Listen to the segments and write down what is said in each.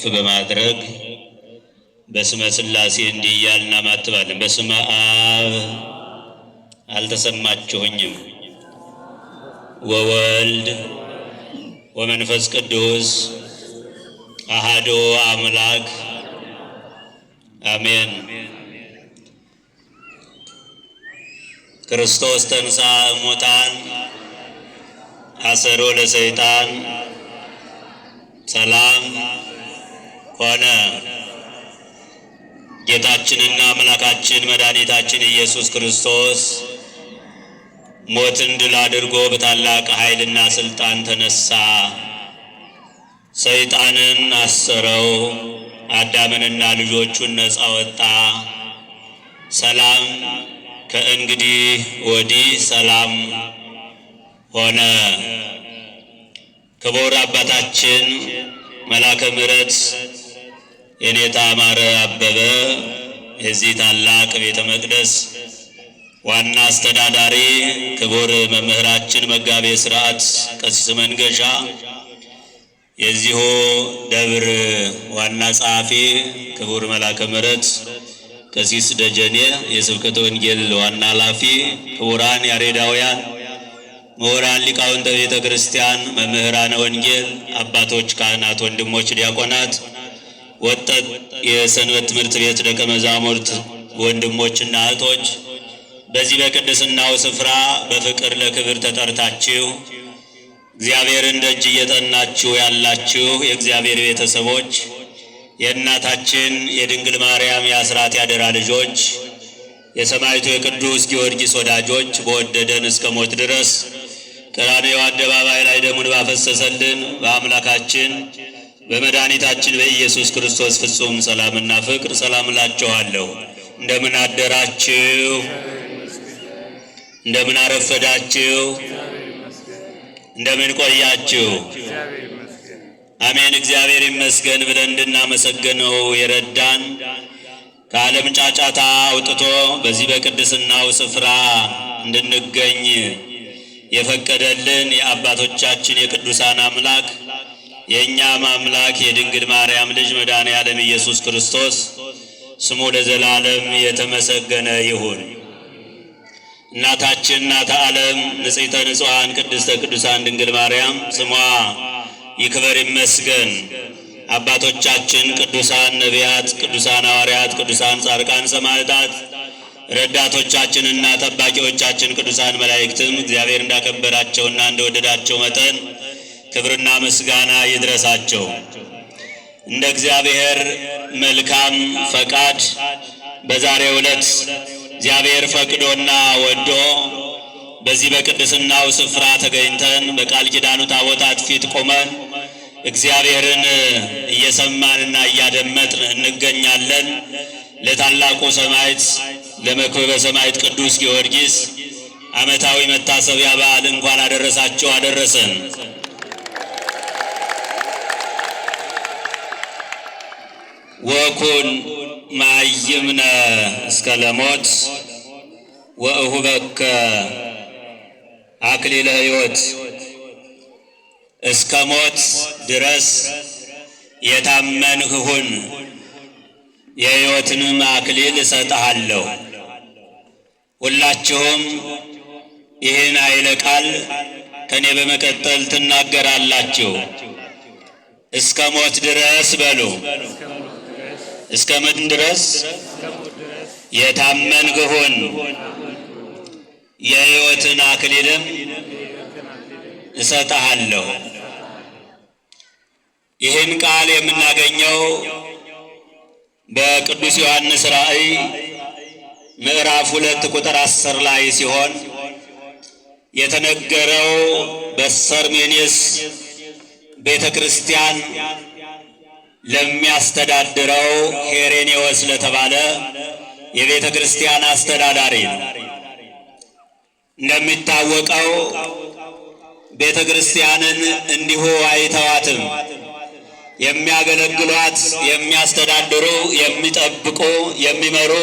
በማድረግ በስመ ሥላሴ እንዲህ እያልን እናማትባለን። በስመ አብ አልተሰማችሁኝም፣ ወወልድ ወመንፈስ ቅዱስ አሐዱ አምላክ አሜን። ክርስቶስ ተንሥአ እሙታን አሰሮ ለሰይጣን ሰላም ሆነ። ጌታችንና አምላካችን መድኃኒታችን ኢየሱስ ክርስቶስ ሞትን ድል አድርጎ በታላቅ ኃይልና ስልጣን ተነሳ። ሰይጣንን አሰረው፣ አዳምንና ልጆቹን ነፃ ወጣ። ሰላም ከእንግዲህ ወዲህ ሰላም ሆነ። ክቡር አባታችን መላከ ምሕረት የኔታ ማረ አበበ የዚህ ታላቅ ቤተ መቅደስ ዋና አስተዳዳሪ፣ ክቡር መምህራችን መጋቤ ሥርዓት ቀሲስ መንገሻ፣ የዚሁ ደብር ዋና ጸሐፊ ክቡር መላከ ምሕረት ቀሲስ ደጀኔ የስብከተ ወንጌል ዋና ኃላፊ፣ ክቡራን ያሬዳውያን ምሁራን ሊቃውንተ ቤተ ክርስቲያን፣ መምህራነ ወንጌል፣ አባቶች፣ ካህናት፣ ወንድሞች ዲያቆናት፣ ወጣት የሰንበት ትምህርት ቤት ደቀ መዛሙርት ወንድሞችና እህቶች፣ በዚህ በቅድስናው ስፍራ በፍቅር ለክብር ተጠርታችሁ እግዚአብሔርን ደጅ እየጠናችሁ ያላችሁ የእግዚአብሔር ቤተሰቦች፣ የእናታችን የድንግል ማርያም የአስራት ያደራ ልጆች፣ የሰማዕቱ የቅዱስ ጊዮርጊስ ወዳጆች፣ በወደደን እስከ ሞት ድረስ ቀራንዮ አደባባይ ላይ ደሙን ባፈሰሰልን በአምላካችን በመድኃኒታችን በኢየሱስ ክርስቶስ ፍጹም ሰላምና ፍቅር ሰላም እላችኋለሁ። እንደምን አደራችሁ? እንደምን አረፈዳችሁ? እንደምን ቆያችሁ? አሜን። እግዚአብሔር ይመስገን ብለን እንድናመሰግነው የረዳን ከዓለም ጫጫታ አውጥቶ በዚህ በቅድስናው ስፍራ እንድንገኝ የፈቀደልን የአባቶቻችን የቅዱሳን አምላክ የእኛም አምላክ የድንግል ማርያም ልጅ መድኃኔዓለም ኢየሱስ ክርስቶስ ስሙ ለዘላለም የተመሰገነ ይሁን። እናታችን እናተ ዓለም ንጽሕተ ንጹሐን ቅድስተ ቅዱሳን ድንግል ማርያም ስሟ ይክበር ይመስገን። አባቶቻችን ቅዱሳን ነቢያት፣ ቅዱሳን ሐዋርያት፣ ቅዱሳን ጻድቃን ሰማዕታት፣ ረዳቶቻችንና ጠባቂዎቻችን ቅዱሳን መላእክትም እግዚአብሔር እንዳከበራቸውና እንደወደዳቸው መጠን ክብርና ምስጋና ይድረሳቸው። እንደ እግዚአብሔር መልካም ፈቃድ በዛሬው ዕለት እግዚአብሔር ፈቅዶና ወዶ በዚህ በቅድስናው ስፍራ ተገኝተን በቃል ኪዳኑ ታቦታት ፊት ቆመን እግዚአብሔርን እየሰማንና እያደመጥን እንገኛለን። ለታላቁ ሰማዕት ለመክብበ ሰማዕት ቅዱስ ጊዮርጊስ ዓመታዊ መታሰቢያ በዓል እንኳን አደረሳችሁ አደረሰን። ወኩን ማይምነ እስከ ለሞት ወእሁበከ አክሊለ ሕይወት። እስከ ሞት ድረስ የታመንህ ሁን፣ የሕይወትንም አክሊል እሰጥሃለሁ። ሁላችሁም ይህን ኃይለ ቃል ከኔ በመቀጠል ትናገራላችሁ። እስከ ሞት ድረስ በሉ። እስከ ምን ድረስ? የታመንህ ሁን፣ የሕይወትን አክሊልም እሰጥሃለሁ። ይህን ቃል የምናገኘው በቅዱስ ዮሐንስ ራእይ ምዕራፍ 2 ቁጥር 10 ላይ ሲሆን የተነገረው በሰርሜኔስ ቤተ ክርስቲያን ለሚያስተዳድረው ሄሬኔዎስ ለተባለ የቤተ ክርስቲያን አስተዳዳሪ ነው። እንደሚታወቀው ቤተ ክርስቲያንን እንዲሁ አይተዋትም። የሚያገለግሏት፣ የሚያስተዳድሩ፣ የሚጠብቁ፣ የሚመሩ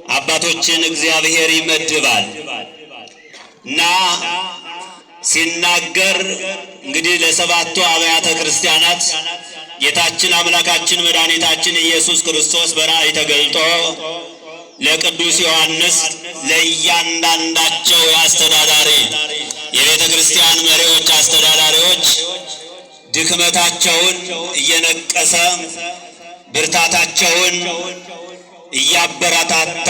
አባቶችን እግዚአብሔር ይመድባል እና ሲናገር እንግዲህ ለሰባቱ አብያተ ክርስቲያናት ጌታችን አምላካችን መድኃኒታችን ኢየሱስ ክርስቶስ በራእይ ተገልጦ ለቅዱስ ዮሐንስ ለእያንዳንዳቸው የአስተዳዳሪ የቤተ ክርስቲያን መሪዎች አስተዳዳሪዎች ድክመታቸውን እየነቀሰ ብርታታቸውን እያበረታታ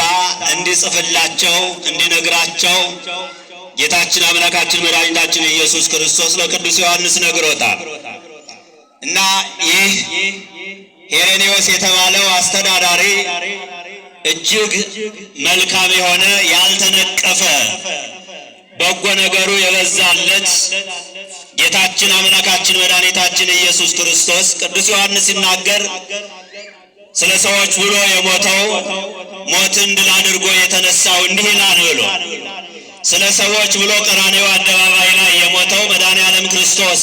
እንዲጽፍላቸው እንዲነግራቸው ጌታችን አምላካችን መድኃኒታችን ኢየሱስ ክርስቶስ ለቅዱስ ዮሐንስ ነግሮታል። እና ይህ ሄሬኔዎስ የተባለው አስተዳዳሪ እጅግ መልካም የሆነ ያልተነቀፈ በጎ ነገሩ የበዛለት ጌታችን አምላካችን መድኃኒታችን ኢየሱስ ክርስቶስ ቅዱስ ዮሐንስ ሲናገር ስለ ሰዎች ብሎ የሞተው ሞትን ድል አድርጎ የተነሳው እንዲህ ይላል ብሎ ስለ ሰዎች ብሎ ቀራንዮ አደባባይ ላይ የሞተው መድኃኔዓለም ክርስቶስ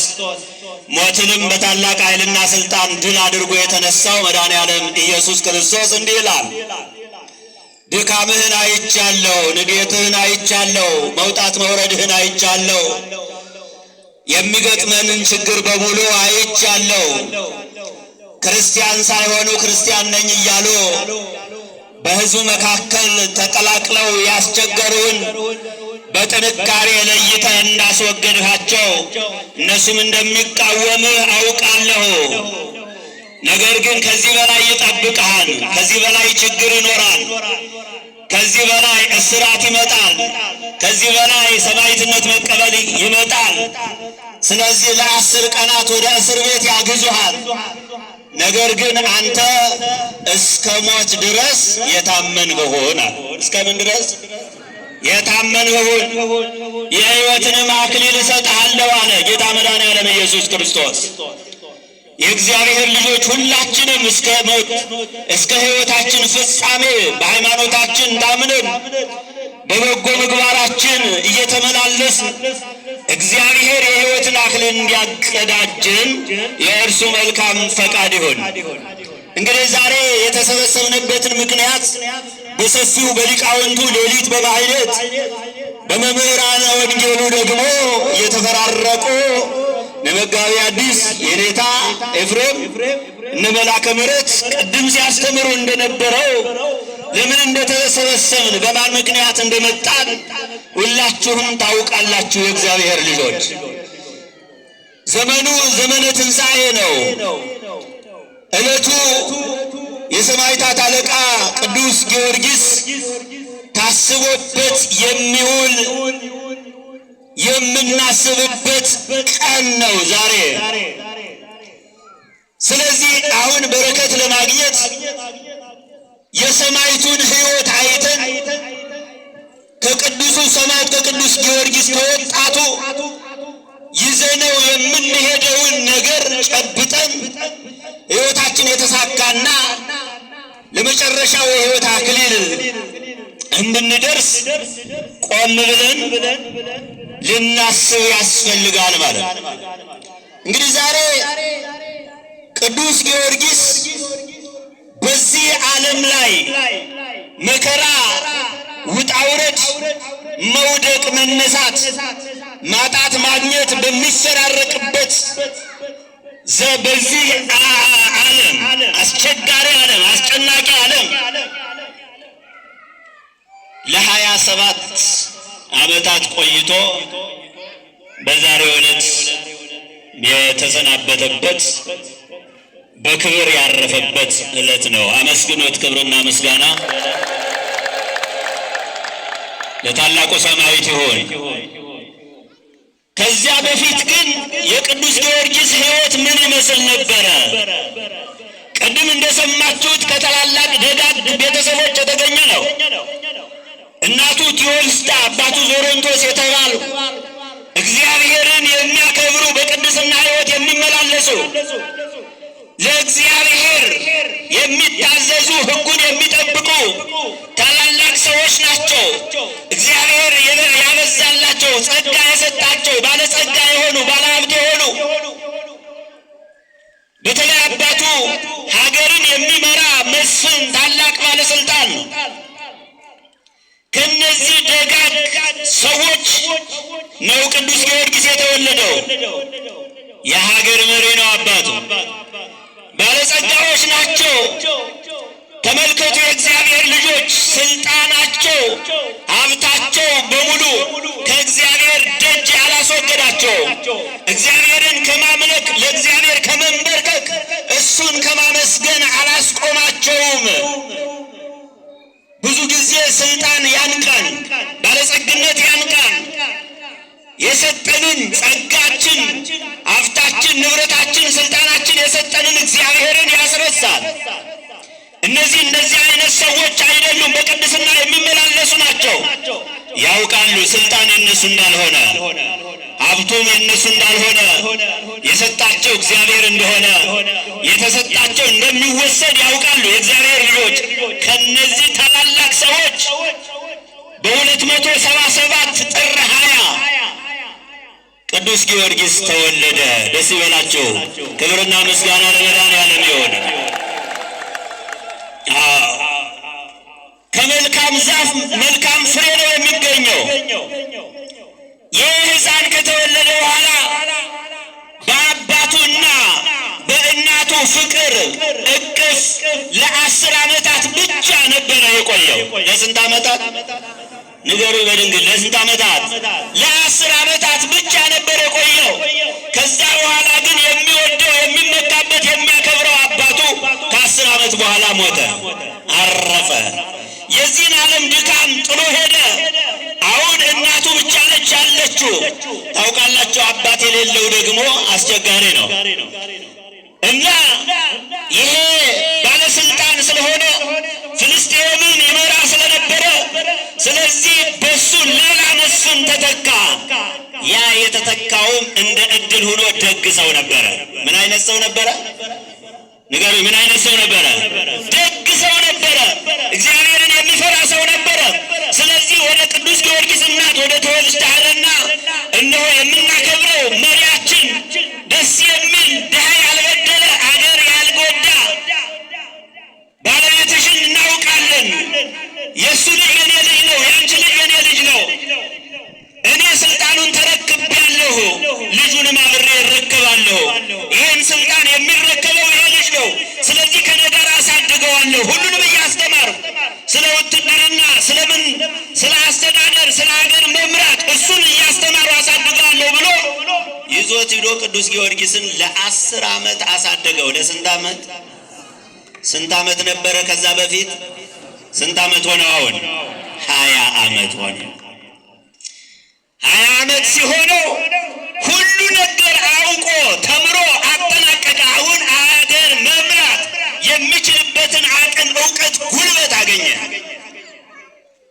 ሞትንም በታላቅ ኃይልና ስልጣን ድል አድርጎ የተነሳው መድኃኔዓለም ኢየሱስ ክርስቶስ እንዲህ ይላል፣ ድካምህን አይቻለሁ፣ ንዴትህን አይቻለሁ፣ መውጣት መውረድህን አይቻለሁ፣ የሚገጥመንን ችግር በሙሉ አይቻለሁ። ክርስቲያን ሳይሆኑ ክርስቲያን ነኝ እያሉ በሕዝቡ መካከል ተቀላቅለው ያስቸገሩን በጥንካሬ ለይተህ እንዳስወገድሃቸው እነሱም እንደሚቃወምህ አውቃለሁ። ነገር ግን ከዚህ በላይ ይጠብቅሃል። ከዚህ በላይ ችግር ይኖራል። ከዚህ በላይ እስራት ይመጣል። ከዚህ በላይ ሰማዕትነት መቀበል ይመጣል። ስለዚህ ለ10 ቀናት ወደ እስር ቤት ያግዙሃል። ነገር ግን አንተ እስከ ሞት ድረስ የታመንህ ሁን። እስከ ምን ድረስ? የታመንህ ሁን፣ የሕይወትንም አክሊል እሰጥሃለሁ አለ ጌታ መድኃኔዓለም ኢየሱስ ክርስቶስ። የእግዚአብሔር ልጆች ሁላችንም እስከ ሞት እስከ ሕይወታችን ፍጻሜ በሃይማኖታችን ታምነን በበጎ ምግባራችን እየተመላለስን እግዚአብሔር የሕይወትን አክሊል እንዲያቀዳጅን የእርሱ መልካም ፈቃድ ይሁን። እንግዲህ ዛሬ የተሰበሰብንበትን ምክንያት በሰፊው በሊቃውንቱ ሌሊት በማኅሌት በመምህራነ ወንጌሉ ደግሞ እየተፈራረቁ ለመጋቢ አዲስ የኔታ ኤፍሬም እነ መላከ ምሕረት ቅድም ሲያስተምሩ እንደነበረው ለምን እንደተሰበሰብን በማን ምክንያት እንደመጣን ሁላችሁም ታውቃላችሁ። የእግዚአብሔር ልጆች ዘመኑ ዘመነ ትንሣኤ ነው። ዕለቱ የሰማዕታት አለቃ ቅዱስ ጊዮርጊስ ታስቦበት የሚውል የምናስብበት ቀን ነው ዛሬ። ስለዚህ አሁን በረከት ለማግኘት የሰማዕቱን ሕይወት አይተን ከቅዱሱ ሰማዕት ከቅዱስ ጊዮርጊስ ከወጣቱ ይዘነው የምንሄደውን ነገር ጨብጠን ሕይወታችን የተሳካና ለመጨረሻው የሕይወት አክሊል እንድንደርስ ቆም ብለን ልናስብ ያስፈልጋል ማለት ነው። እንግዲህ ዛሬ ቅዱስ ጊዮርጊስ በዚህ ዓለም ላይ መከራ፣ ውጣውረድ፣ መውደቅ፣ መነሳት፣ ማጣት፣ ማግኘት በሚፈራረቅበት በዚህ ዓለም አስቸጋሪ ዓለም አስጨናቂ ዓለም ለ27 ዓመታት ቆይቶ በዛሬው ዕለት የተሰናበተበት በክብር ያረፈበት ዕለት ነው። አመስግኖት ክብርና ምስጋና ለታላቁ ሰማዕት ይሁን። ከዚያ በፊት ግን የቅዱስ ጊዮርጊስ ሕይወት ምን ይመስል ነበረ? ቅድም እንደሰማችሁት ከታላላቅ ደጋግ ቤተሰቦች የተገኘ ነው። እናቱ ቴዎልስታ አባቱ ዞሮንቶስ የተባሉ እግዚአብሔርን የሚያከብሩ በቅድስና ሕይወት የሚመላለሱ ለእግዚአብሔር የሚታዘዙ ሕጉን የሚጠብቁ ታላላቅ ሰዎች ናቸው። እግዚአብሔር ያበዛላቸው ጸጋ የሰጣቸው ባለጸጋ የሆኑ ባለሀብት የሆኑ በተለይ አባቱ ሀገርን የሚመራ መስፍን ታላቅ ባለስልጣን ነው። ከነዚህ ደጋግ ሰዎች ነው ቅዱስ ጊዮርጊስ የተወለደው። የሀገር መሪ ነው አባቱ። ናቸው። ተመልከቱ የእግዚአብሔር ልጆች ስልጣናቸው ሀብታቸው በሙሉ ከእግዚአብሔር ደጅ ያላስወገዳቸው እግዚአብሔርን ከማምለክ ለእግዚአብሔር ከመንበርከክ እሱን ከማመስገን አላስቆማቸውም። ብዙ ጊዜ ስልጣን ያንቃን፣ ባለጸግነት ያንቃን፣ የሰጠንን ጸጋችን፣ ሀብታችን፣ ንብረታችን፣ ስልጣናችን የሰጠንን እግዚአብሔርን ያስረሳል። እነዚህ አይነት ሰዎች አይደሉም፣ በቅድስና የሚመላለሱ ናቸው። ያውቃሉ ስልጣን የነሱ እንዳልሆነ፣ ሀብቱም የነሱ እንዳልሆነ፣ የሰጣቸው እግዚአብሔር እንደሆነ፣ የተሰጣቸው እንደሚወሰድ ያውቃሉ። የእግዚአብሔር ልጆች ከነዚህ ታላላቅ ሰዎች በ277 ጥር 20 ቅዱስ ጊዮርጊስ ተወለደ። ደስ ይበላቸው። ክብርና ምስጋና ለመድኃኔዓለም ይሁን። ከመልካም ዛፍ መልካም ፍሬ ነው የሚገኘው። ይህ ሕፃን ከተወለደ በኋላ በአባቱና በእናቱ ፍቅር እቅፍ ለ10 ዓመታት ብቻ ነበረ የቆየው። ለስንት ዓመታት ንገሩ በድንግል? ለስንት ዓመታት? ለ10 ዓመታት ብቻ ነበር የቆየው። ከዛ በኋላ ግን የሚወደው የሚመካበት የሚያከብረው አባቱ ከ10 ዓመት በኋላ ሞተ፣ አረፈ። የዚህን ዓለም ድካም ጥሎ ሄደ። አሁን እናቱ ብቻ ነች ያለችው። ታውቃላችሁ አባት የሌለው ደግሞ አስቸጋሪ ነው እና ይሄ ባለስልጣን ስለሆነ ፍልስጤምን ይመራ ስለነበረ ስለዚህ በሱ ሌላ መስፍን ተተካ። ያ የተተካውም እንደ እድል ሆኖ ደግ ሰው ነበረ። ምን አይነት ሰው ነበረ? ንገሩ። ምን አይነት ሰው ነበረ? ደግ ሰው ነበረ። እግዚአብሔርን የሚፈራ ሰው ነበረ። ስለዚህ ወደ ቅዱስ ጊዮርጊስ እናት ወደ ተወልደሃልና እነሆ የምናከብረው መሪያችን ደስ የሚል ድሃ ያልበደለ አገር ያልጎዳ ባለቤትሽን እናውቃለን። የእሱ ልጅ የኔ ልጅ ነው፣ የአንቺ ልጅ የኔ ልጅ ነው። እኔ ስልጣኑን ተረክቤያለሁ፣ ልጁንም አብሬ እረከባለሁ። ይህን ስልጣን የሚረከበው ይሄ ልጅ ነው። ስለዚህ ከእኔ ጋር አሳድገዋለሁ። ሁሉንም እያስተማርኩ ስለ ውትድርና፣ ስለምን፣ ስለ አስተዳደር፣ ስለ ሀገር መምራት እሱን እያስተማሩ አሳድገዋለሁ ብሎ ይዞት ሂዶ ቅዱስ ጊዮርጊስን ለ10 ዓመት አሳደገው። ለስንት ዓመት? ስንት ዓመት ነበረ ከዛ በፊት? ስንት ዓመት ሆነው? አሁን 20 ዓመት ሆነ። 20 ዓመት ሲሆነው ሁሉ ነገር አውቆ ተምሮ አጠናቀቀ። አሁን አገር መምራት የሚችልበትን አቅም፣ እውቀት፣ ጉልበት አገኘ።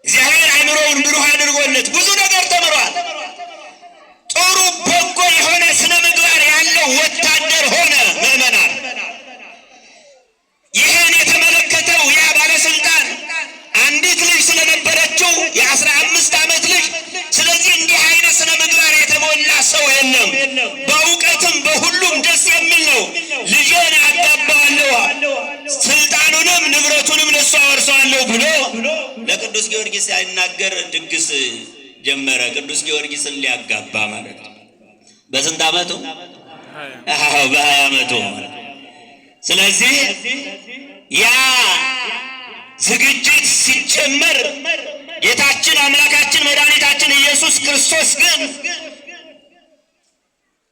እግዚአብሔር አእምሮውን ብሩህ አድርጎለት ብዙ ነገር ተምሯል። ጥሩ በጎ የሆነ ስነ ምግባር ያለው ወታደር ሆነ። ምዕመናን ይህን የተመለከተው ያ ባለስልጣን አንዲት ልጅ ስለነበረችው የ15 ዓመት ልጅ፣ ስለዚህ እንዲህ አይነት ስነ ምግባር የተሞላ ሰው የለም፣ በእውቀትም በሁሉም ደስ የሚል ነው። ልጄን አጋባዋለሁ፣ ስልጣኑንም ንብረቱንም ለእሱ አወርሰዋለሁ ብሎ ለቅዱስ ጊዮርጊስ ሳይናገር ድግስ ጀመረ። ቅዱስ ጊዮርጊስን ሊያጋባ ማለት ነው። በስንት ዓመቱ? በ20 ዓመቱ። ስለዚህ ያ ዝግጅት ሲጀመር ጌታችን አምላካችን መድኃኒታችን ኢየሱስ ክርስቶስ ግን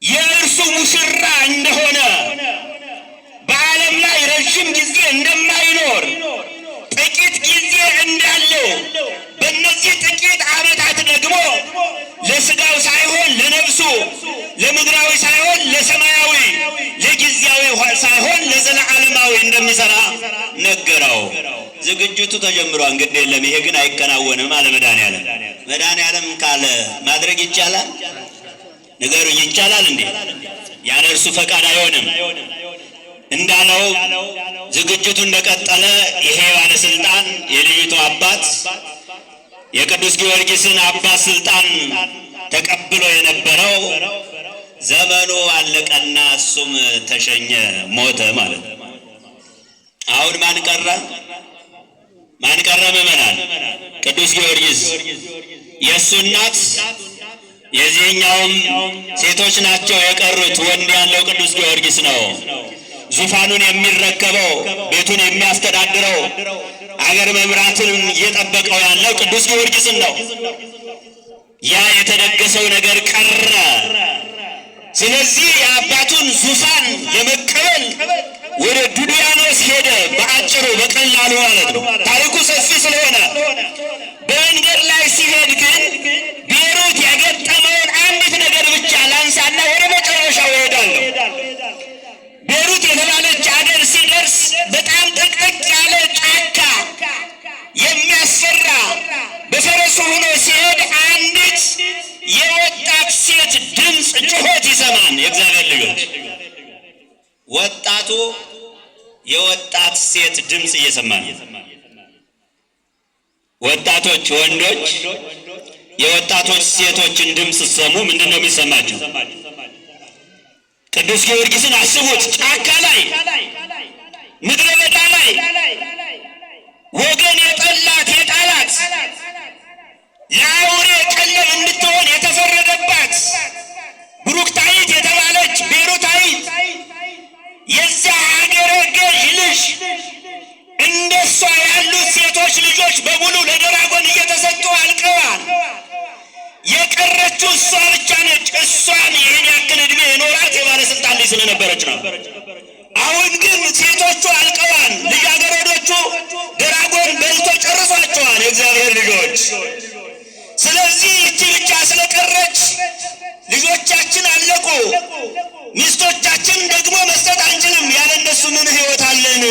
የእርሱ ሙሽራ እንደሆነ፣ በዓለም ላይ ረዥም ጊዜ እንደማይኖር፣ ጥቂት ጊዜ እንዳለው፣ በእነዚህ ጥቂት ዓመታት ደግሞ ለሥጋው ሳይሆን ለነፍሱ፣ ለምድራዊ ሳይሆን ለሰማያዊ፣ ለጊዜያዊ ሳይሆን ለዘላለማዊ እንደሚሰራ ነገረው። ዝግጅቱ ተጀምሯል። እንግዲህ የለም ይሄ ግን አይከናወንም አለ መድኃኔዓለም። መድኃኔዓለም ካለ ማድረግ ይቻላል? ንገሩኝ፣ ይቻላል እንዴ? ያለ እርሱ ፈቃድ አይሆንም እንዳለው ዝግጅቱ እንደቀጠለ ይሄ ባለስልጣን የልጅቱ አባት የቅዱስ ጊዮርጊስን አባት ስልጣን ተቀብሎ የነበረው ዘመኑ አለቀና እሱም ተሸኘ፣ ሞተ ማለት ነው። አሁን ማን ቀረ? ማን ቀረ? ምዕመናን ቅዱስ ጊዮርጊስ። የእሱ እናት የዚህኛውም ሴቶች ናቸው የቀሩት። ወንድ ያለው ቅዱስ ጊዮርጊስ ነው። ዙፋኑን የሚረከበው ቤቱን የሚያስተዳድረው አገር መምራትን እየጠበቀው ያለው ቅዱስ ጊዮርጊስን ነው። ያ የተደገሰው ነገር ቀረ። ስለዚህ የአባቱን ዙፋን ለመቀበል ወደ ዱድያኖስ ሄደ። በአጭሩ በቀላሉ ማለት ነው። ታሪኩ ሰፊ ስለሆነ በመንገድ ላይ ሲሄድ ግን ቤሩት ያገጠመውን አንዲት ነገር ብቻ ላንሳና ወደ መጨረሻው እሄዳለሁ። ቤሩት የተባለች አገር ሲደርስ በጣም ጥቅጥቅ ያለ ጫካ የሚያስፈራ በፈረሱ ሆኖ ሲሄድ አንዲት የወጣት ሴት ድምፅ ጩኸት ይሰማል። የእግዚአብሔር ልጆች ወጣቱ የወጣት ሴት ድምፅ እየሰማ ነው። ወጣቶች ወንዶች የወጣቶች ሴቶችን ድምፅ ሲሰሙ ምንድን ነው የሚሰማቸው? ቅዱስ ጊዮርጊስን አስቡት። ጫካ ላይ ምድረ በዳ ላይ ወገን የጠላት የጣላት ለአውሬ ቀለብ እንድትሆን የተፈረደባት ብሩክታይት የተባለች ቤሩታይት የዚያ ሀገረ ገዥ ልጅ እንደሷ ያሉት ሴቶች ልጆች በሙሉ ለደራጎን እየተሰጡ አልቀዋል። የቀረችው እሷ ብቻ ነች። እሷን ይህን ያክል ዕድሜ የኖራት የባለስልጣን ልጅ ስለነበረች ነው። አሁን ግን ሴቶቹ አልቀዋል። ልጃገረዶቹ ደራጎን በልቶ ጨርሷቸዋል የእግዚአብሔር ልጆች። ስለዚህ ይቺ ብቻ ስለቀረች ልጆቻችን አለቁ፣ ሚስቶቻችን ደግሞ መስጠት አንችልም፣ ያለ እነሱ ምን ሕይወት አለን?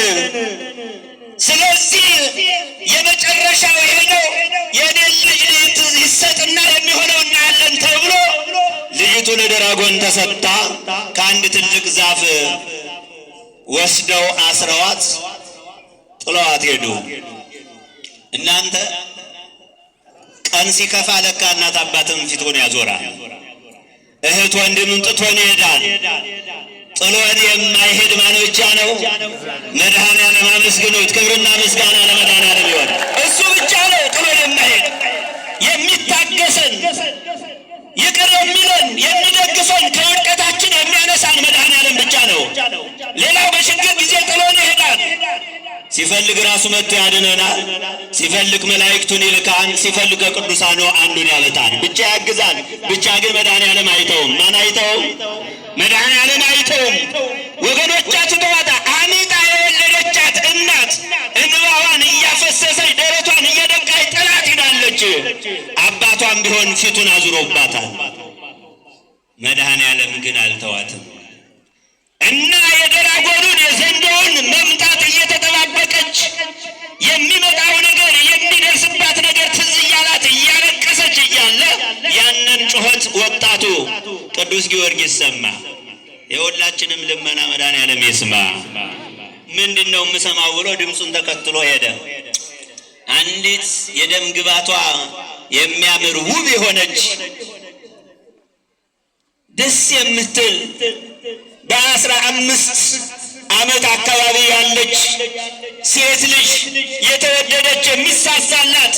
ስለዚህ የመጨረሻው ይሄ ነው፣ የኔ ልጅ ይሰጥና የሚሆነው እናያለን ተብሎ ልጅቱ ለደራጎን ተሰጥታ ከአንድ ትልቅ ዛፍ ወስደው አስረዋት ጥለዋት ሄዱ። እናንተ ቀን ሲከፋ ለካ እናት አባትም ፊቱን ያዞራል። እህት ወንድምም ጥቶን ይሄዳል። ጥሎን የማይሄድ ማን ብቻ ነው? መድኃኔዓለም አመስግኑት። ክብርና ምስጋና ለመድኃኔዓለም ይሆን። እሱ ብቻ ነው ጥሎን የማይሄድ የሚታገሰን፣ ይቅር የሚለን፣ የሚደግፈን፣ ከውድቀታችን የሚያነሳን መድኃኔዓለም ብቻ ነው። ሌላው በችግር ጊዜ ጥሎን ይሄዳል። ሲፈልግ ራሱ መጥቶ ያድነናል። ሲፈልግ መላእክቱን ይልካል። ሲፈልግ ከቅዱሳኑ አንዱን ያመጣል። ብቻ ያግዛል። ብቻ ግን መድኃኔዓለም አይተውም። ማን አይተውም? መድኃኔዓለም አይተውም። ወገኖቻችሁ ተዋጣ አሚጣ የወለደቻት እናት እንባዋን እያፈሰሰች ደረቷን እየደቃች ጥላት ሄዳለች። አባቷም ቢሆን ፊቱን አዙሮባታል። መድኃኔዓለም ግን አልተዋትም እና የደራጎኑን የዘንዶውን መምጣት እየተጠባበቀች የሚመጣው ነገር የሚደርስባት ነገር ትዝ እያላት እያለቀሰች እያለ ያንን ጩኸት ወጣቱ ቅዱስ ጊዮርጊስ ሰማ። የሁላችንም ልመና መድኃኔዓለም ይስማ። ምንድን ነው የምሰማው ብሎ ድምፁን ተከትሎ ሄደ። አንዲት የደም ግባቷ የሚያምር ውብ የሆነች ደስ የምትል በ15 ዓመት አካባቢ ያለች ሴት ልጅ የተወደደች የሚሳሳላት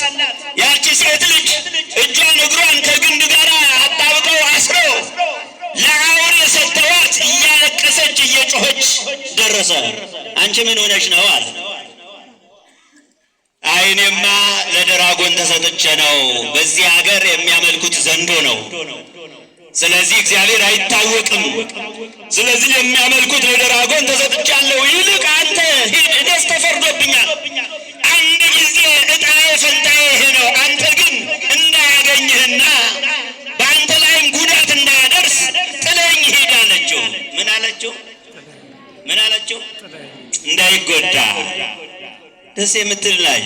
ያቺ ሴት ልጅ እጇን እግሯን ከግንድ ጋር አጣብቀው አስረው ለአውሬ ሰጥተዋት እያለቀሰች እየጮኸች ደረሰ። አንቺ ምን ሆነሽ ነው አለ። አይኔማ ለደራጎን ተሰጥቼ ነው። በዚህ ሀገር የሚያመልኩት ዘንዶ ነው። ስለዚህ እግዚአብሔር አይታወቅም። ስለዚህ የሚያመልኩት ለደራጎን ተሰጥቻለሁ። ይልቅ አንተ ሂድ፣ እኔስ ተፈርዶብኛል። አንድ ጊዜ ዕጣዬ ፈንታዬ ይሄ ነው። አንተ ግን እንዳያገኝህና በአንተ ላይም ጉዳት እንዳያደርስ ጥለኝ ሂድ አለችው። ምን አለችው? ምን አለችው? እንዳይጎዳ ደስ የምትል ላይ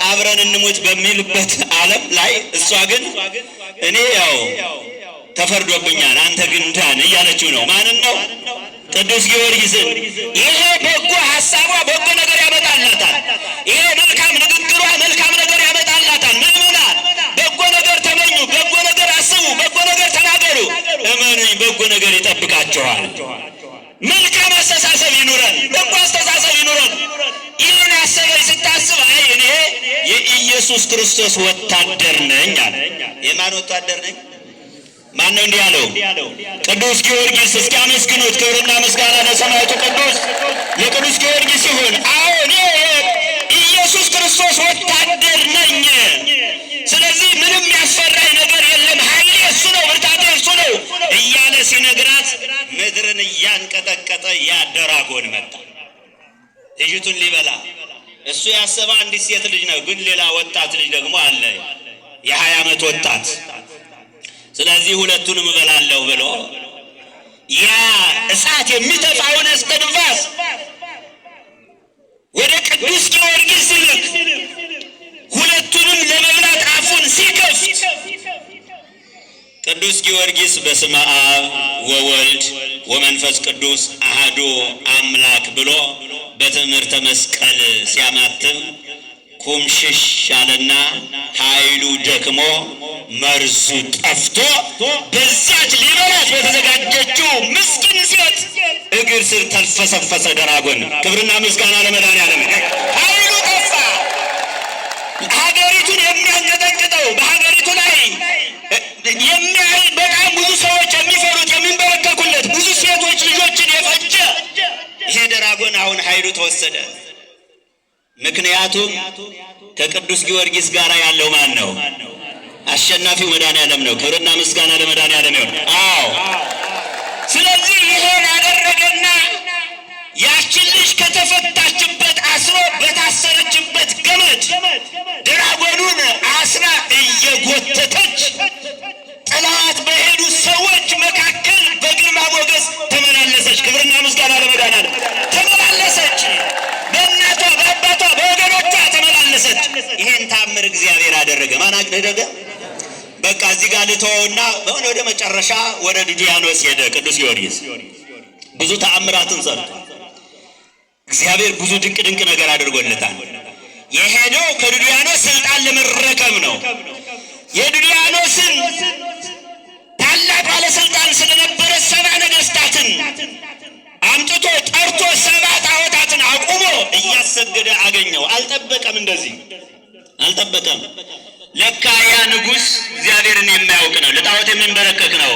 አብረን እንሙት በሚልበት ዓለም ላይ እሷ ግን እኔ ያው ተፈርዶብኛል፣ አንተ ግን ዳን እያለችው ነው። ማንን ነው? ቅዱስ ጊዮርጊስን። ይሄ በጎ ሐሳቧ በጎ ነገር ያመጣላታል። ይሄ መልካም ንግግሯ መልካም ነገር ያመጣላታል። ምንምናል? በጎ ነገር ተመኙ፣ በጎ ነገር አስቡ፣ በጎ ነገር ተናገሩ። እመኑኝ በጎ ነገር ይጠብቃችኋል። መልካም አስተሳሰብ ይኑረን፣ በጎ አስተሳሰብ ይኑረን። ይህን አሰበኝ ስታስብ አይ እኔ የኢየሱስ ክርስቶስ ወታደር ነኝ አለ። የማን ወታደር ነኝ? ማን ነው እንዲህ ያለው? ቅዱስ ጊዮርጊስ። እስኪ አመስግኑት። ክብርና ምስጋና ለሰማዕቱ ቅዱስ ለቅዱስ ጊዮርጊስ ይሁን። አዎ እኔ ኢየሱስ ክርስቶስ ወታደር ነኝ። ስለዚህ ምንም ያስፈራኝ ነገር የለም። ኃይሌ እሱ ነው፣ ብርታቴ እሱ ነው እያለ ሲነግራት ምድርን እያንቀጠቀጠ ያደራጎን መጣ ልጅቱን ሊበላ። እሱ ያሰበ አንዲት ሴት ልጅ ነው፣ ግን ሌላ ወጣት ልጅ ደግሞ አለ፣ የ20 ዓመት ወጣት። ስለዚህ ሁለቱንም እበላለሁ ብሎ ያ እሳት የሚተፋውን እስትንፋስ ወደ ቅዱስ ጊዮርጊስ ሲልክ ሁለቱንም ለመብላት አፉን ሲከፍት ቅዱስ ጊዮርጊስ በስመ አብ ወወልድ ወመንፈስ ቅዱስ አሐዱ አምላክ ብሎ በትምህርተ መስቀል ሲያማትም ኩምሽሽ አለና ኃይሉ ደክሞ መርዙ ጠፍቶ በዛች ሊበላት በተዘጋጀችው ምስኪን ሴት እግር ስር ተልፈሰፈሰ ደራጎን። ክብርና ምስጋና ለመድኃኒዓለም። ኃይሉ ጠፋ። ሀገሪቱን የሚያንቀጠቅጠው በሀገሪቱ ላይ የሚያይ በጣም ብዙ ሰዎች የሚፈሩት የሚንበረከኩለት ብዙ ሴቶች ልጆችን የፈጀ ይሄ ደራጎን አሁን ኃይሉ ተወሰደ። ምክንያቱም ከቅዱስ ጊዮርጊስ ጋር ያለው ማን ነው? አሸናፊው መድኃኒዓለም ነው። ክብርና ምስጋና ለመድኃኒዓለም ይሁን። አዎ፣ ስለዚህ ይሄን አደረገና ያችን ልጅ ከተፈታችበት አስሮ በታሰረችበት ገመድ ድራጎኑን አስራ እየጎተተች ጥላት በሄዱ ሰዎች መካከል በግርማ ሞገስ ተመላለሰች። ክብርና ምስጋና ለመድኃኒዓለም። ተመላለሰች፣ በእናቷ በአባቷ በወገኖቿ ተመላለሰች። ይሄን ታምር እግዚአብሔር አደረገ። ማን አደረገ? በቃ እዚህ ጋር ልተወውና ወደ መጨረሻ ወደ ዱድያኖስ ሄደ። ቅዱስ ጊዮርጊስ ብዙ ተአምራትን ሰርቶ እግዚአብሔር ብዙ ድንቅ ነገር አድርጎለታል። የሄደው ከዱድያኖስ ስልጣን ለመረከብ ነው። የዱድያኖስን ታላቅ ባለስልጣን ስለነበረ 70 ነገስታትን አምጥቶ ጠርቶ 7 ጣዖታትን አቁሞ እያሰገደ አገኘው። አልጠበቀም፣ እንደዚህ አልጠበቀም። ለካ ያ ንጉሥ እግዚአብሔርን የማያውቅ ነው፣ ለጣዖት የሚንበረከክ ነው።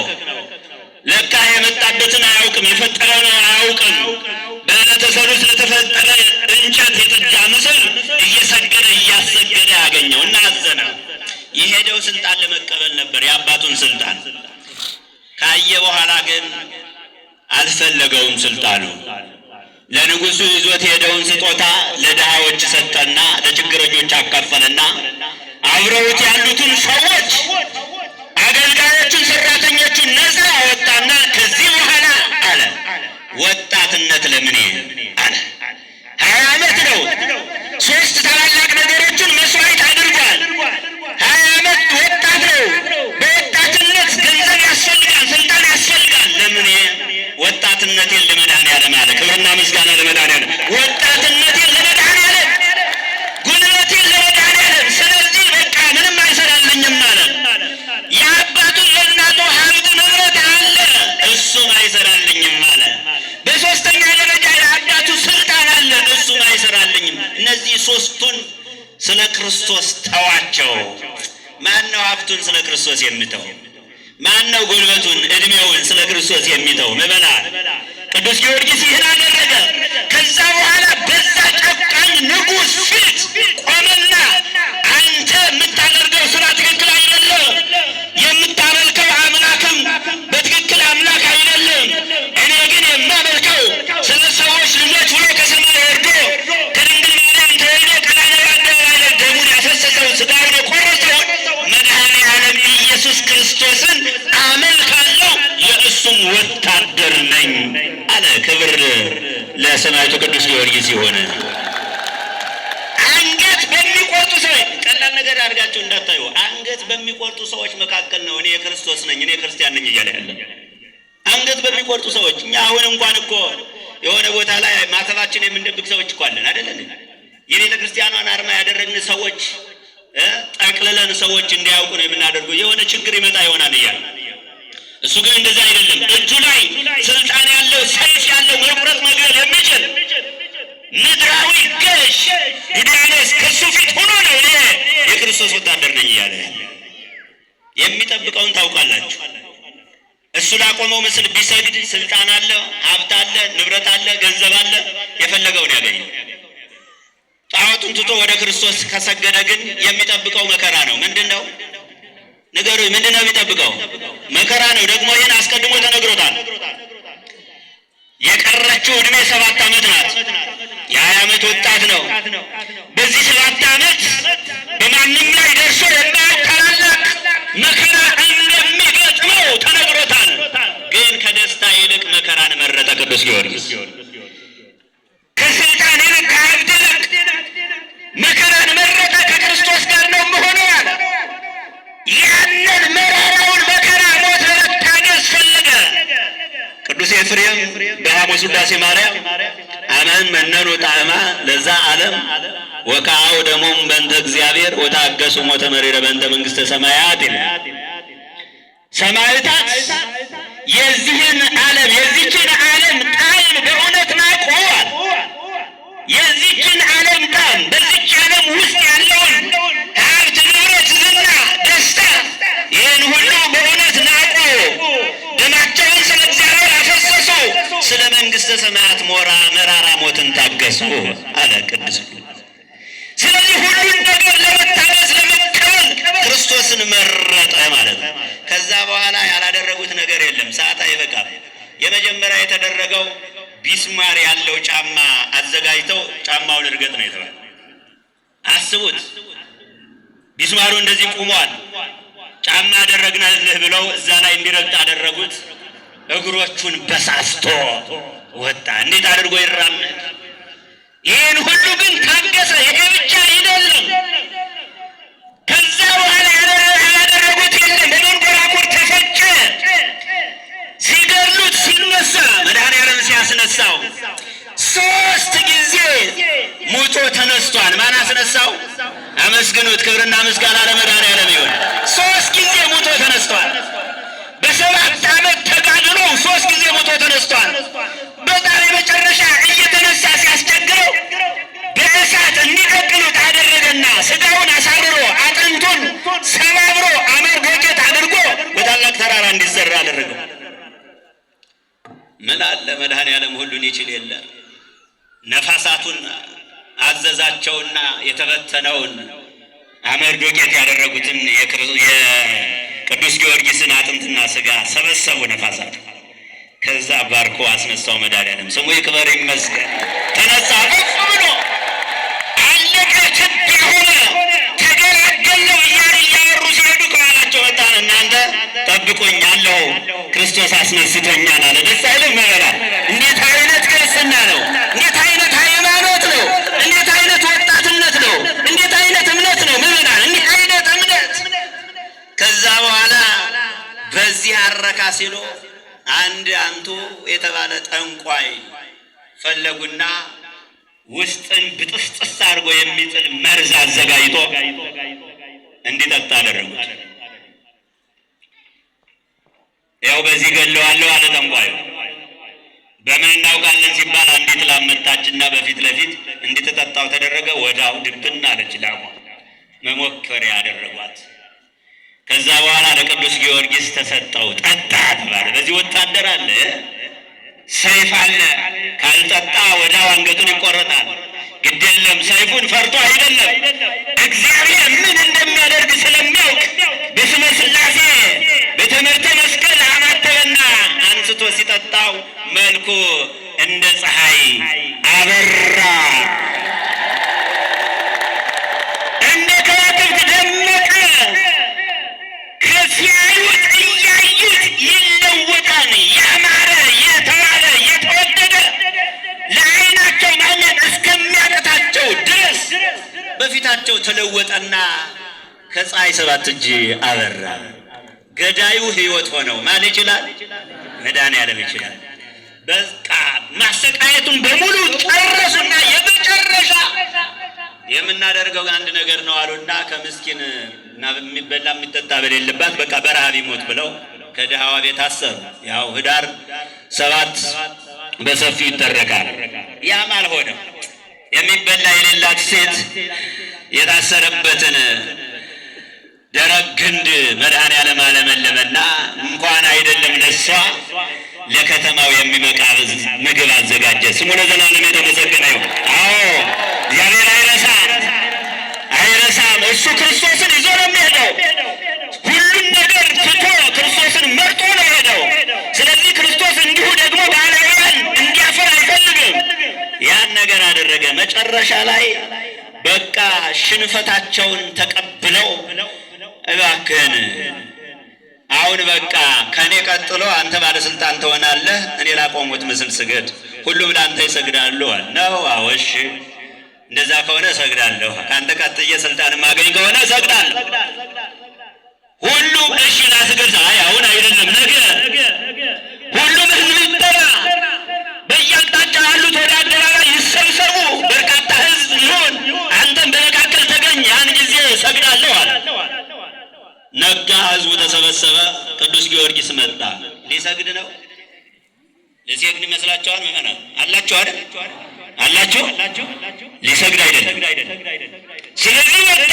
ለካ የመጣበትን አያውቅም፣ የፈጠረውን አያውቅም። በዕለተ ሰሉስ ስለተፈጠረ እንጨት የጥጃ ምስል እየሰገደ እያሰገደ ያገኘው እና አዘነ። የሄደው ስልጣን ለመቀበል ነበር፣ የአባቱን ስልጣን ካየ በኋላ ግን አልፈለገውም ስልጣኑ። ለንጉሱ ይዞት የሄደውን ስጦታ ለድሃዎች ሰጠና ለችግረኞች አካፈለና አብረውት ያሉትን ሰዎች አገልጋዮቹን፣ ሰራተኞቹን ነፃ አወጣና ከዚህ በኋላ አለ ወጣትነት ለምን አለ 20 ዓመት ነው። 3 ታላላቅ ነገሮችን መስዋዕት አድርጓል። 20 ዓመት ወጣት ነው። በወጣትነት ገንዘብ ያስፈልጋል፣ ስልጣን ያስፈልጋል። ለምን ወጣትነቴን ለመድኃኒዓለም አለ። ክብርና ምስጋና ለመድኃኒዓለም። ወጣትነቴን ለመድኃኒዓለም፣ ጉልበቴን ለመድኃኒዓለም። ስለዚህ በቃ ምንም አይሰራልኝም አለ። የአባቱ የእናቱ ሀብት ንብረት አለ፣ እሱም አይሰራልኝም አለ። በሶስተኛ ደረጃ የአባቱ ስልጣን አለ፣ እሱም አይሰራልኝም። እነዚህ ሶስቱን ስለ ክርስቶስ ተዋቸው። ማን ነው ሀብቱን ስለ ክርስቶስ የሚተው? ማን ነው ጉልበቱን እድሜውን ስለ ክርስቶስ የሚተው? ምዕመናን፣ ቅዱስ ጊዮርጊስ ይህን አደረገ። ከዛ በኋላ በዛ ጨካኝ ንጉሥ ፊት ቆመና አንተ የምታደርገው ስራ ትክክል አይደለም፣ የምታመልከው አምላክም በትክክል አምላክ አይደለም። እኔ ግን የማመልከው ስለ ሰዎች ልጆች ብሎ ከሰማይ ወርዶ ከድንግል ማርያም ተወልዶ ቀራንዮ አደባባይ ላይ ደሙን ያፈሰሰው ሥጋውን የቆረሰውን መድኃኒዓለም ኢየሱስ ክርስቶስን አመልካለሁ፣ የእሱም ወታደር ነኝ አለ። ክብር ለሰማዕቱ ቅዱስ ጊዮርጊስ ይሆን። አንገት በሚቆርጡ ሰዎች፣ ቀላል ነገር አድርጋቸው እንዳታዩ፣ አንገት በሚቆርጡ ሰዎች መካከል ነው እኔ የክርስቶስ ነኝ፣ እኔ ክርስቲያን ነኝ እያለ ያለ። አንገት በሚቆርጡ ሰዎች። እኛ አሁን እንኳን እኮ የሆነ ቦታ ላይ ማተባችን የምንደብቅ ሰዎች እኮ አለን አይደል? የቤተ ክርስቲያኗን አርማ ያደረግን ሰዎች ጠቅልለን ሰዎች እንዲያውቁ ነው የምናደርገው። የሆነ ችግር ይመጣ ይሆናል እያለ እሱ ግን እንደዛ አይደለም። እጁ ላይ ስልጣን ያለው ሰይፍ ያለው መቁረጥ መግደል የሚችል ምድራዊ ገዥ ዱድያኖስ ከሱ ፊት ሆኖ ነው እኔ የክርስቶስ ወታደር ነኝ እያለ የሚጠብቀውን ታውቃላችሁ። ላቆመው ምስል ቢሰግድ ስልጣን አለ፣ ሀብት አለ፣ ንብረት አለ፣ ገንዘብ አለ፣ የፈለገውን ያገኛል። ጣዖቱን ትቶ ወደ ክርስቶስ ከሰገደ ግን የሚጠብቀው መከራ ነው። ምንድነው? ንገሩኝ፣ ምንድነው የሚጠብቀው? መከራ ነው። ደግሞ ይህን አስቀድሞ ተነግሮታል። የቀረችው ዕድሜ 7 ዓመት ናት። የ20 ዓመት ወጣት ነው። በዚህ 7 ዓመት በማንም ላይ ደርሶ የማይታላቅ መከራ እንደሚገጥመው ተነግሮታል። ግን ከደስታ ይልቅ መከራን መረጠ ቅዱስ ጊዮርጊስ። ከስልጣን ይልቅ ከሀብት ይልቅ መከራን መረጠ። ከክርስቶስ ጋር ነው የምሆነው አለ። ያንን መራራውን መከራ ሞት ለመታገስ ፈለገ። ቅዱስ ኤፍሬም በሐሙስ ውዳሴ ማርያም አመን መነኑ ጣዕማ ለዛ ዓለም ወካው ደሞም በእንተ እግዚአብሔር ወታገሱ ሞተ መሪረ በእንተ መንግሥተ ሰማያት ይላል። ሰማዕታት የዚህን ዓለም የዚችን ዓለም ጣዕም በእውነት ናቁዋል። የዚችን ዓለም ጣዕም በዚች ዓለም ውስጥ ያለውን ሀብት፣ ንብረት፣ ዝና፣ ደስታ ይህን ሁሉ በእውነት ናቁ። ደማቸውን ስለ እግዚአብሔር አፈሰሱ። ስለ መንግሥተ ሰማያት መራራ ሞትን ታገሱ አለ ቅዱስ። ስለዚህ ሁሉን ነገር ለመታገስ ለመቀበል ክርስቶስን መረጠ ማለት ነው። ከዛ በኋላ ያላደረጉት ነገር የለም። ሰዓት አይበቃም። የመጀመሪያ የተደረገው ቢስማር ያለው ጫማ አዘጋጅተው ጫማውን እርገጥ ነው የተባለው። አስቡት፣ ቢስማሩ እንደዚህ ቆሟል። ጫማ አደረግናልህ ብለው እዛ ላይ እንዲረግጥ አደረጉት። እግሮቹን በሳስቶ ወጣ። እንዴት አድርጎ ይራመድ? ይህን ሁሉ ግን ታገሰ። ይሄ ብቻ አይደለም። ከዛ በኋላ ያላደረጉት የለም። በመንኮራኩር ተፈጨ። ሲገድሉት ሲነሳ መድኃኔዓለም ሲያስነሳው 3 ጊዜ ሙቶ ተነስቷል። ማን አስነሳው? አመስግኑት። ክብርና ምስጋና ለመድኃኔዓለም ይሁን። 3 ጊዜ ሙቶ ተነስቷል። በ7 ዓመት ተጋድሎ 3 ጊዜ ሙቶ ተነስቷል። በጣም የመጨረሻ እየተነሳ ሲያስቸግረው በእሳት እንዲቀቅሉት አደረገና ስጋውን አሳርሮ አጥንቱን ሰባብሮ አመር ዶቄት አድርጎ በታላቅ ተራራ እንዲዘራ አደረገው። ምን አለ መድኃኔዓለም ሁሉን ይችል የለ። ነፋሳቱን አዘዛቸውና የተበተነውን አመር ዶቄት ያደረጉትን የቅዱስ ጊዮርጊስን አጥንትና ስጋ ሰበሰቡ ነፋሳት። ከዛ ባርኮ አስነሳው መድኃኔዓለም። ስሙ ይክበር ይመስገን። ተነሳ ከፍ ብሎ አለቀ። ትብ ሆነ። ተገላገለው እያወሩ ሲሄዱ ከኋላቸው መጣን። እናንተ ጠብቁኝ አለሁ ክርስቶስ አስነስቶኛል አለ። ደስ አይልም? መበላል እንዴት አይነት ክርስትና ነው! እንዴት አይነት ሃይማኖት ነው! እንዴት አይነት ወጣትነት ነው! እንዴት አይነት እምነት ነው! መበላል እንዴት አይነት እምነት! ከዛ በኋላ በዚህ አረካ ሲሉ አንድ አንቱ የተባለ ጠንቋይ ፈለጉና ውስጥን ብጥስጥስ አድርጎ የሚጥል መርዝ አዘጋጅቶ እንዲጠጣ አደረጉት። ያው በዚህ ገለዋለሁ አለ ጠንቋዩ። በምን እናውቃለን ሲባል አንዲት ላም መጣችና በፊት ለፊት እንድትጠጣው ተደረገ። ወዳው ድብን አለች ላሟ። መሞከሪያ ያደረጓት። ከዛ በኋላ ለቅዱስ ጊዮርጊስ ተሰጠው። ጠጣ ተባለ። በዚህ ወታደር አለ፣ ሰይፍ አለ። ካልጠጣ ወዳው አንገቱን ይቆረጣል። ግድ የለም ሰይፉን ፈርቶ አይደለም፣ እግዚአብሔር ምን እንደሚያደርግ ስለሚያውቅ በስመ ሥላሴ በትምህርተ መስቀል አማተበና አንስቶ ሲጠጣው መልኩ እንደ ፀሐይ አበራ፣ እንደ ከዋክብት ደመቀ። ሲያዩት እያዩት ይለወጣል። ያማረ የተዋበ የተወደደ ለዓይናቸው ማግኘት እስከሚያቀታቸው ድረስ በፊታቸው ተለወጠና ከፀሐይ 7 እጅ አበራ። ገዳዩ ሕይወት ሆነው ማን ይችላል? መድኃኔዓለም ይችላል። በቃ ማሰቃየቱን በሙሉ ጨረሱና የመጨረሻ የምናደርገው አንድ ነገር ነው አሉና ከምስኪን እና የሚበላ የሚጠጣ በሌለባት በቃ በረሃብ ይሞት ብለው ከድሃዋ ቤት አሰሩ። ያው ህዳር 7 በሰፊው ይተረካል። ያም አልሆነም። የሚበላ የሌላት ሴት የታሰረበትን ደረቅ ግንድ መድኃኔዓለም አለመለመና እንኳን አይደለም ለሷ ለከተማው የሚበቃ ምግብ አዘጋጀ። ስሙ ለዘላለም የተመሰገነ ይሁን። አዎ እግዚአብሔር አይረሳም። እሱ ክርስቶስን ይዞ ነው የሚሄደው። ሁሉም ነገር ትቶ ክርስቶስን መርጦ ነው የሄደው። ስለዚህ ክርስቶስ እንዲሁ ደግሞ ባለውያን እንዲያፈር አይፈልግም። ያን ነገር አደረገ። መጨረሻ ላይ በቃ ሽንፈታቸውን ተቀብለው እባክህን አሁን በቃ ከኔ ቀጥሎ አንተ ባለስልጣን ትሆናለህ፣ እኔ ላቆሙት ምስል ስገድ፣ ሁሉም ለአንተ ይሰግዳሉ ነው። አወሽ እንደዛ ከሆነ እሰግዳለሁ፣ ከአንተ ቀጥዬ ስልጣን ማገኝ ከሆነ እሰግዳለሁ። ሁሉም እሺ ላስገድ። አይ አሁን አይደለም ነገ ሁሉም ህዝብ ይጠራ፣ በየአቅጣጫ ያሉት ወደ አደባባይ ይሰብሰቡ፣ በርካታ ህዝብ ይሁን፣ አንተም በመካከል ተገኝ፣ ያን ጊዜ እሰግዳለሁ አለ። ነጋ፣ ህዝቡ ተሰበሰበ። ቅዱስ ጊዮርጊስ መጣ። ሊሰግድ ነው። ሊሰግድ ይመስላችኋል? ምዕመናን አላችሁ አይደል? አላችሁ? ሊሰግድ አይደለም። ስለዚህ መጣ።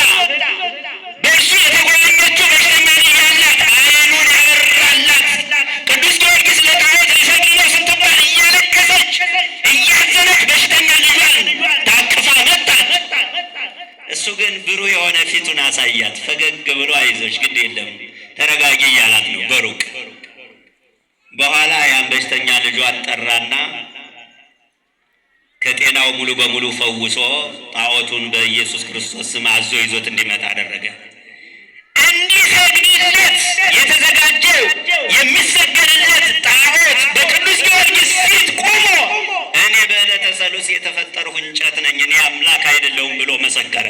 በእርሱ የተጎበኘችው በሽተኛ ልጅ ያላት፣ ዓይኑን ያበራላት ቅዱስ ጊዮርጊስ ለጣዖት ሊሰግድ ነው ስትባል እያለቀሰች እያዘነች በሽተኛ ልጇን ታቅፋ መጣች። እሱ ግን ብሩህ የሆነ ፊቱን አሳያት። ፈገግ ብሎ አይዞሽ ግድ የለም ተረጋጊ እያላት ነው በሩቅ። በኋላ ያን በሽተኛ ልጇን ጠራና ከጤናው ሙሉ በሙሉ ፈውሶ ጣዖቱን በኢየሱስ ክርስቶስ ስም አዞ ይዞት እንዲመጣ አደረገ። እንዲሰግድለት የተዘጋጀው የሚሰገድለት ጣዖት በቅዱስ ጊዮርጊስ ፊት ቆሞ እኔ በዕለተ ሰሉስ የተፈጠርሁ እንጨት ነኝ፣ እኔ አምላክ አይደለሁም ብሎ መሰከረ።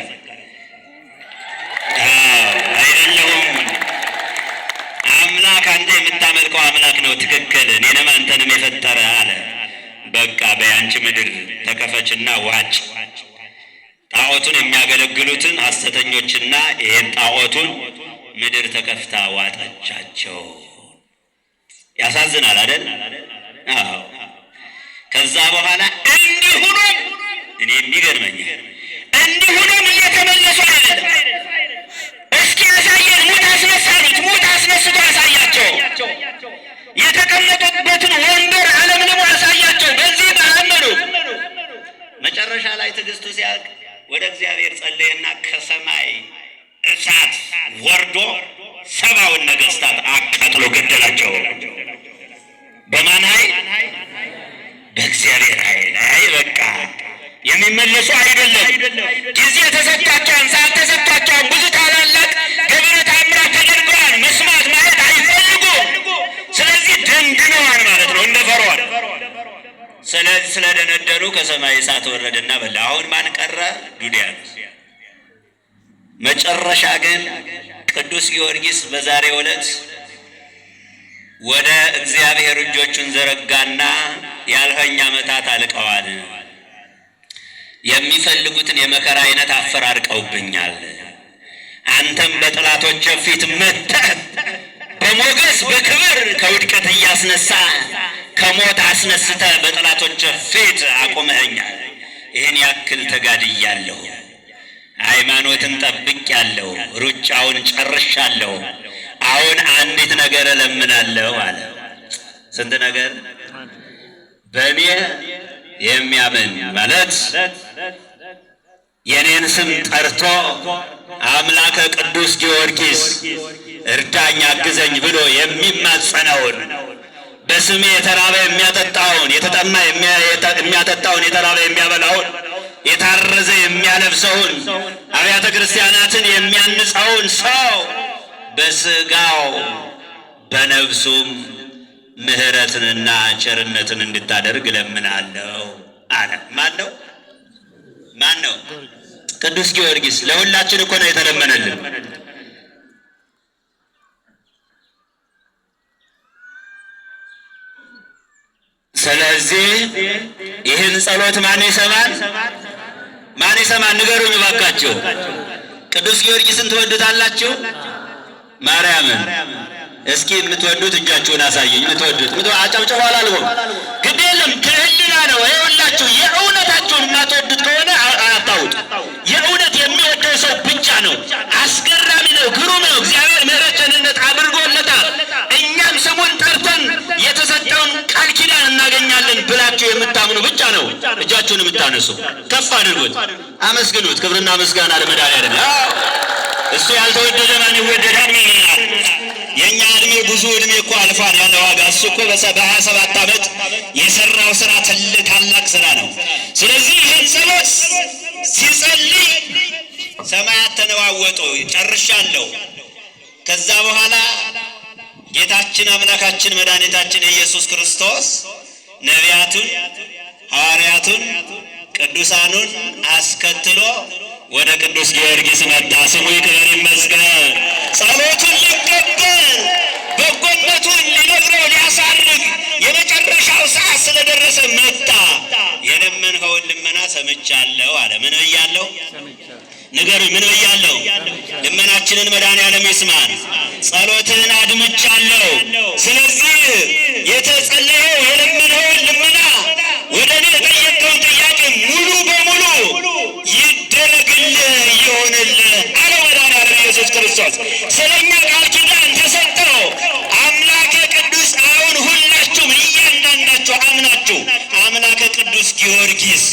አይደለሁም አምላክ፣ አንተ የምታመልከው አምላክ ነው፣ ትክክል፣ እኔንም አንተንም የፈጠረ አለ። በቃ በያንቺ ምድር ተከፈችና ዋጭ። ጣዖቱን የሚያገለግሉትን ሐሰተኞችና ይሄን ጣዖቱን ምድር ተከፍታ ዋጠቻቸው። ያሳዝናል አይደል? አዎ። ከዛ በኋላ እንዲሁ ነው። እኔ የሚገርመኝ እንዲሁ ነው እየተመለሱ አይደለም። እስኪ ያሳየን፣ ሙት አስነሳሉት። ሙት አስነስቶ ያሳያቸው። የተቀመጡበትን ወንበር አለምልሞ ያሳያቸው። በዚህ ባመኑ መጨረሻ ላይ ትዕግስቱ ሲያልቅ ወደ እግዚአብሔር ጸለየና ከሰማይ እሳት ወርዶ 70 ነገሥታት አቃጥሎ ገደላቸው። በማን ኃይል? በእግዚአብሔር ኃይል። አይ በቃ የሚመለሱ አይደለም። ጊዜ ተሰጥቷቸዋል፣ ሰዓት ተሰጥቷቸዋል። ብዙ ታላላቅ ገቢረ ተአምራት ተደርገዋል። መስማት ማለት አይፈልጉም። ስለዚህ ደንድነዋል ማለት ነው እንደ ፈርዖን። ስለዚህ ስለደነደኑ ከሰማይ እሳት ወረደና በላ። አሁን ማን ቀረ? ዱድያኖስ። መጨረሻ ግን ቅዱስ ጊዮርጊስ በዛሬው ዕለት ወደ እግዚአብሔር እጆቹን ዘረጋና ያልኸኝ ዓመታት አልቀዋል፣ የሚፈልጉትን የመከራ አይነት አፈራርቀውብኛል። አንተም በጠላቶች ፊት መጥተህ በሞገስ በክብር ከውድቀት እያስነሳ ከሞት አስነስተ በጠላቶች ፊት አቁመኸኛል። ይህን ያክል ተጋድያለሁ፣ ሃይማኖትን ጠብቄያለሁ፣ ሩጫውን ጨርሻለሁ። አሁን አንዲት ነገር እለምናለሁ አለ። ስንት ነገር? በእኔ የሚያምን ማለት የኔን ስም ጠርቶ አምላከ ቅዱስ ጊዮርጊስ እርዳኝ አግዘኝ ብሎ የሚማጸነውን፣ በስሜ የተራበ የሚያጠጣውን፣ የተጠማ የሚያጠጣውን፣ የተራበ የሚያበላውን፣ የታረዘ የሚያለብሰውን፣ አብያተ ክርስቲያናትን የሚያንጻውን ሰው በስጋው በነፍሱም ምሕረትንና ቸርነትን እንድታደርግ እለምናለሁ አለ። ማን ነው? ማን ነው? ቅዱስ ጊዮርጊስ። ለሁላችን እኮ ነው የተለመነልን። ስለዚህ ይህን ጸሎት ማን ይሰማል? ማን ይሰማል? ንገሩኝ እባካችሁ። ቅዱስ ጊዮርጊስን ትወዱታላችሁ? ማርያምን እስኪ የምትወዱት እጃችሁን አሳየኝ። የምትወዱት አጨብጭቡ አላልኩም። ግድ የለም ከህሊና ነው። ይኸውላችሁ የእውነታችሁን የማትወዱት ከሆነ አታውጡ። የእውነት የሚወደው ሰው ብቻ ነው። አስገራሚ ነው፣ ግሩም ነው። እናገኛለን ብላችሁ የምታምኑ ብቻ ነው እጃችሁን የምታነሱ። ከፍ አድርጉት፣ አመስግኑት። ክብርና ምስጋና ለመድኃኒዓለም። እሱ ያልተወደደ ማን ይወደዳል? የኛ እድሜ ብዙ እድሜ እኮ አልፏል ያለ ዋጋ። እሱ እኮ በ27 ዓመት የሰራው ስራ ታላቅ ስራ ነው። ስለዚህ ይህን ጸሎት ሲጸልይ ሰማያት ተነዋወጡ። ጨርሻለሁ። ከዛ በኋላ ጌታችን አምላካችን መድኃኒታችን ኢየሱስ ክርስቶስ ነቢያቱን፣ ሐዋርያቱን፣ ቅዱሳኑን አስከትሎ ወደ ቅዱስ ጊዮርጊስ መጣ። ስሙ ይክበር ይመስገን። ጸሎቱን ሊቀበል በጎነቱን ሊነግረው ሊያሳርግ የመጨረሻው ሰዓት ስለደረሰ መጣ። የለመንኸውን ልመና ሰምቻለሁ አለ። ምን ብያለሁ? ንገሩ፣ ምን ብያለሁ? ልመናችንን መድኃኒዓለም ይስማን። ጸሎትህን አድምቻለሁ። ስለዚህ የተጸለየው የለመንኸውን ልመና ወደ እኔ የጠየቀውን ጥያቄ ሙሉ በሙሉ ይደረግልህ ይሆንልህ አለ መድኃኒዓለም ኢየሱስ ክርስቶስ። ስለኛ ቃል ኪዳን ተሰጠው። አምላከ ቅዱስ አሁን ሁላችሁም እያንዳንዳችሁ አምናችሁ አምላከ ቅዱስ ጊዮርጊስ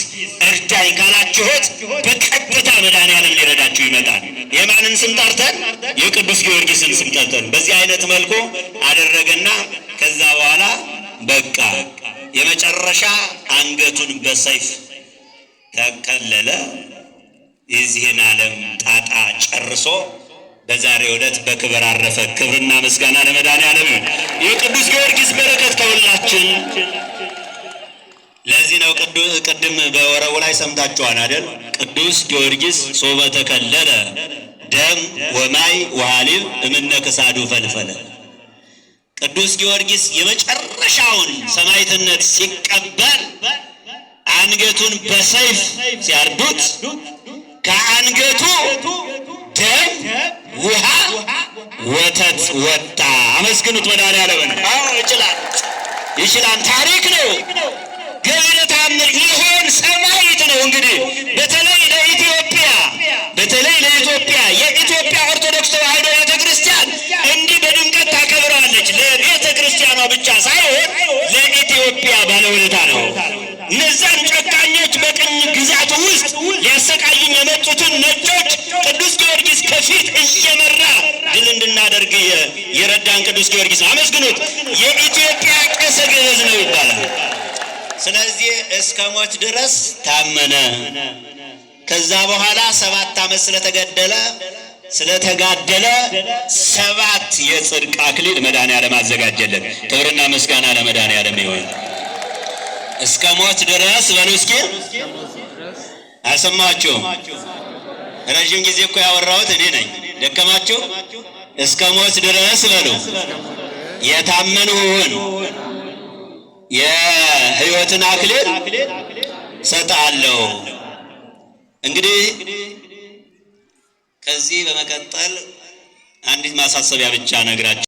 እርዳኝ ካላችሁት በቀጥታ መድኃኒዓለም ሊረዳችሁ ይመጣል። የማንን ስም ጠርተን? የቅዱስ ጊዮርጊስን ስም ጠርተን በዚህ አይነት መልኩ አደረገና ከዛ በኋላ በቃ የመጨረሻ አንገቱን በሰይፍ ተከለለ። የዚህን ዓለም ጣጣ ጨርሶ በዛሬው ዕለት በክብር አረፈ። ክብርና ምስጋና ለመድኃኒዓለም። የቅዱስ ጊዮርጊስ በረከት ከሁላችን። ለዚህ ነው ቅድም በወረቡ ላይ ሰምታችኋል አይደል? ቅዱስ ጊዮርጊስ ሶበ ተከለለ ደም ወማይ ወሃሊብ እምነ ክሳዱ ፈልፈለ። ቅዱስ ጊዮርጊስ የመጨረሻውን ሰማዕትነት ሲቀበል አንገቱን በሰይፍ ሲያርዱት ከአንገቱ ደም ውሃ ወተት ወጣ። አመስግኑት መድኃኒዓለምን። አዎ ይችላል። ታሪክ ነው። ገብረ ተአምር ሊሆን ሰማዕት ነው። እንግዲህ በተለይ ለኢትዮጵያ የኢትዮጵያ ኦርቶዶክስ ተዋሕዶ ቤተክርስቲያን እንዲህ በድምቀት ታከብረዋለች። ለቤተክርስቲያኗ ብቻ ሳይሆን ለኢትዮጵያ ባለውለታ ነው። እነዛን ጨካኞች በቅኝ ግዛት ውስጥ ሊያሰቃዩን የመጡትን ነጮች ቅዱስ ጊዮርጊስ ከፊት እየመራ ድል እንድናደርግ የረዳን ቅዱስ ጊዮርጊስ ነው። አመስግኑት። የኢትዮጵያ ቀሰ ገበዝ ነው ይባላል። ስለዚህ እስከ ሞት ድረስ ታመነ። ከዛ በኋላ 7 ዓመት ስለተጋደለ 7 የጽድቅ አክሊል መድኃኒዓለም አዘጋጀለን። ክብርና ምስጋና ለመድኃኒዓለም ይሁን። እስከ ሞት ድረስ በሉ እስኪ። አልሰማችሁም? ረጅም ጊዜ እኮ ያወራሁት እኔ ነኝ። ደከማችሁ? እስከ ሞት ድረስ በሉ። የታመንሁን የሕይወትን አክሊል ሰጣለሁ። እንግዲህ ከዚህ በመቀጠል አንዲት ማሳሰቢያ ብቻ ነግራችሁ